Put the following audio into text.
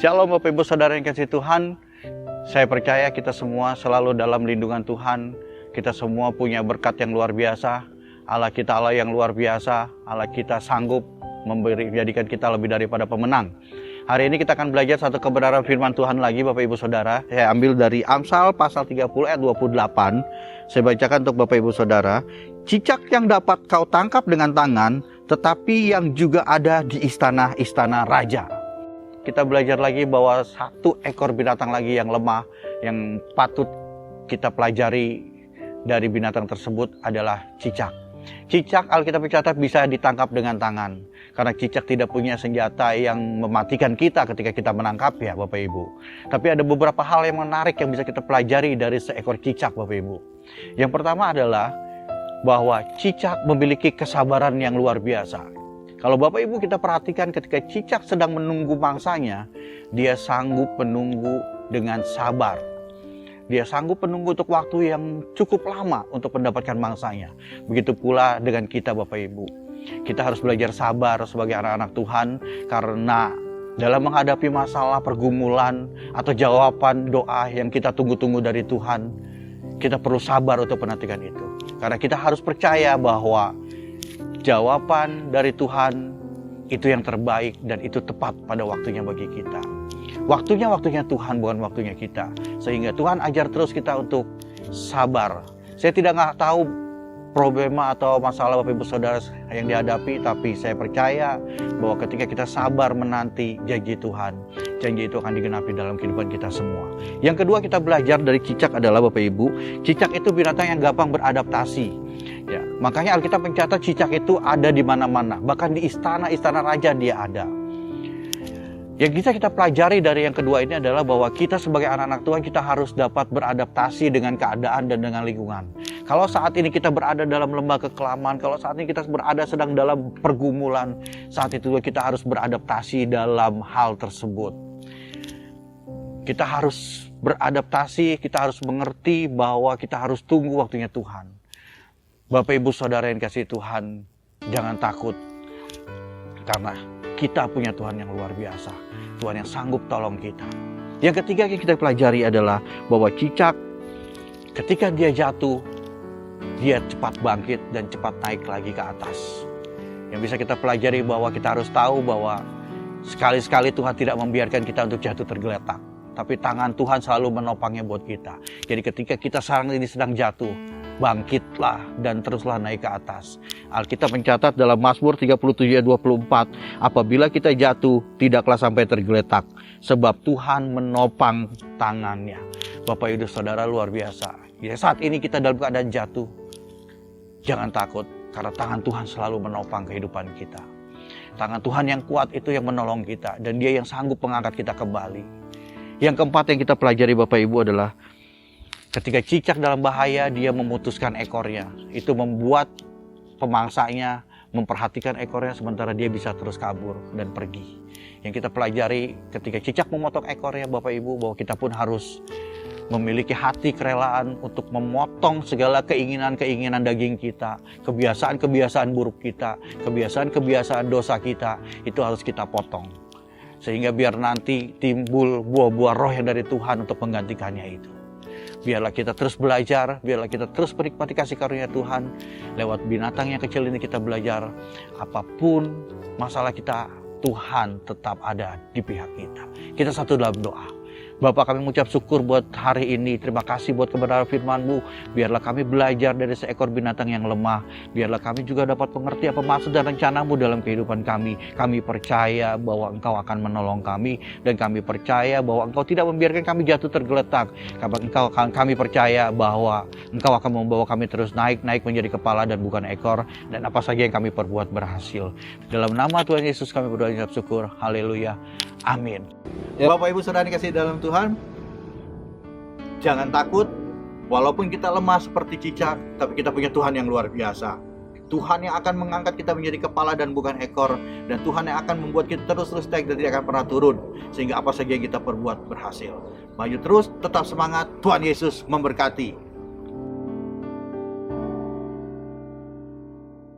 Shalom Bapak Ibu Saudara yang kasih Tuhan. Saya percaya kita semua selalu dalam lindungan Tuhan. Kita semua punya berkat yang luar biasa. Allah kita Allah yang luar biasa. Allah kita sanggup menjadikan kita lebih daripada pemenang. Hari ini kita akan belajar satu kebenaran firman Tuhan lagi Bapak Ibu Saudara. Saya ambil dari Amsal pasal 30 ayat 28. Saya bacakan untuk Bapak Ibu Saudara. Cicak yang dapat kau tangkap dengan tangan, tetapi yang juga ada di istana-istana raja. Kita belajar lagi bahwa satu ekor binatang lagi yang lemah, yang patut kita pelajari dari binatang tersebut adalah cicak. Cicak Alkitab mencatat bisa ditangkap dengan tangan. Karena cicak tidak punya senjata yang mematikan kita ketika kita menangkap ya Bapak Ibu. Tapi ada beberapa hal yang menarik yang bisa kita pelajari dari seekor cicak Bapak Ibu. Yang pertama adalah bahwa cicak memiliki kesabaran yang luar biasa. Kalau Bapak Ibu kita perhatikan ketika cicak sedang menunggu mangsanya, dia sanggup menunggu dengan sabar. Dia sanggup menunggu untuk waktu yang cukup lama untuk mendapatkan mangsanya. Begitu pula dengan kita Bapak Ibu. Kita harus belajar sabar sebagai anak-anak Tuhan karena dalam menghadapi masalah pergumulan atau jawaban doa yang kita tunggu-tunggu dari Tuhan, kita perlu sabar untuk menantikan itu. Karena kita harus percaya bahwa jawaban dari Tuhan itu yang terbaik dan itu tepat pada waktunya bagi kita. Waktunya Tuhan, bukan waktunya kita. Sehingga Tuhan ajar terus kita untuk sabar. Saya tidak tahu problema atau masalah Bapak Ibu Saudara yang dihadapi, tapi saya percaya bahwa ketika kita sabar menanti janji Tuhan, janji itu akan digenapi dalam kehidupan kita semua. Yang kedua kita belajar dari cicak adalah Bapak Ibu, cicak itu binatang yang gampang beradaptasi. Ya, makanya Alkitab mencatat cicak itu ada di mana-mana, bahkan di istana-istana raja dia ada. Yang bisa kita pelajari dari yang kedua ini adalah bahwa kita sebagai anak-anak Tuhan kita harus dapat beradaptasi dengan keadaan dan dengan lingkungan. Kalau saat ini kita berada dalam lembah kekelaman, kalau saat ini kita berada sedang dalam pergumulan, saat itu kita harus beradaptasi dalam hal tersebut. Kita harus beradaptasi, kita harus mengerti bahwa kita harus tunggu waktunya Tuhan. Bapak Ibu Saudara yang kasih Tuhan, jangan takut. Karena kita punya Tuhan yang luar biasa. Tuhan yang sanggup tolong kita. Yang ketiga yang kita pelajari adalah bahwa cicak ketika dia jatuh, dia cepat bangkit dan cepat naik lagi ke atas. Yang bisa kita pelajari bahwa kita harus tahu bahwa sekali-sekali Tuhan tidak membiarkan kita untuk jatuh tergeletak. Tapi tangan Tuhan selalu menopangnya buat kita. Jadi ketika kita sekarang ini sedang jatuh, bangkitlah dan teruslah naik ke atas. Alkitab mencatat dalam Mazmur 37 ayat 24, apabila kita jatuh, tidaklah sampai tergeletak, sebab Tuhan menopang tangannya. Bapak Ibu Saudara luar biasa. Ya, saat ini kita dalam keadaan jatuh, jangan takut, karena tangan Tuhan selalu menopang kehidupan kita. Tangan Tuhan yang kuat itu yang menolong kita, dan Dia yang sanggup mengangkat kita kembali. Yang keempat yang kita pelajari Bapak Ibu adalah ketika cicak dalam bahaya, dia memutuskan ekornya. Itu membuat pemangsanya memperhatikan ekornya sementara dia bisa terus kabur dan pergi. Yang kita pelajari ketika cicak memotong ekornya Bapak Ibu, bahwa kita pun harus memiliki hati kerelaan untuk memotong segala keinginan-keinginan daging kita, kebiasaan-kebiasaan buruk kita, kebiasaan-kebiasaan dosa kita, itu harus kita potong. Sehingga biar nanti timbul buah-buah roh yang dari Tuhan untuk menggantikannya itu. Biarlah kita terus belajar, biarlah kita terus menikmati kasih karunia Tuhan. Lewat binatang yang kecil ini kita belajar, apapun masalah kita, Tuhan tetap ada di pihak kita. Kita satu dalam doa. Bapak, kami mengucap syukur buat hari ini. Terima kasih buat kebenaran firman-Mu. Biarlah kami belajar dari seekor binatang yang lemah. Biarlah kami juga dapat mengerti apa maksud dan rencana-Mu dalam kehidupan kami. Kami percaya bahwa Engkau akan menolong kami. Dan kami percaya bahwa Engkau tidak membiarkan kami jatuh tergeletak. Kami percaya bahwa Engkau akan membawa kami terus naik menjadi kepala dan bukan ekor. Dan apa saja yang kami perbuat berhasil. Dalam nama Tuhan Yesus kami berdoa dan syukur. Haleluya. Amin. Ya. Bapak Ibu Saudara dikasihi dalam Tuhan, jangan takut. Walaupun kita lemah seperti cicak, tapi kita punya Tuhan yang luar biasa. Tuhan yang akan mengangkat kita menjadi kepala dan bukan ekor. Dan Tuhan yang akan membuat kita terus naik dan tidak akan pernah turun. Sehingga apa saja yang kita perbuat berhasil. Maju terus, tetap semangat. Tuhan Yesus memberkati.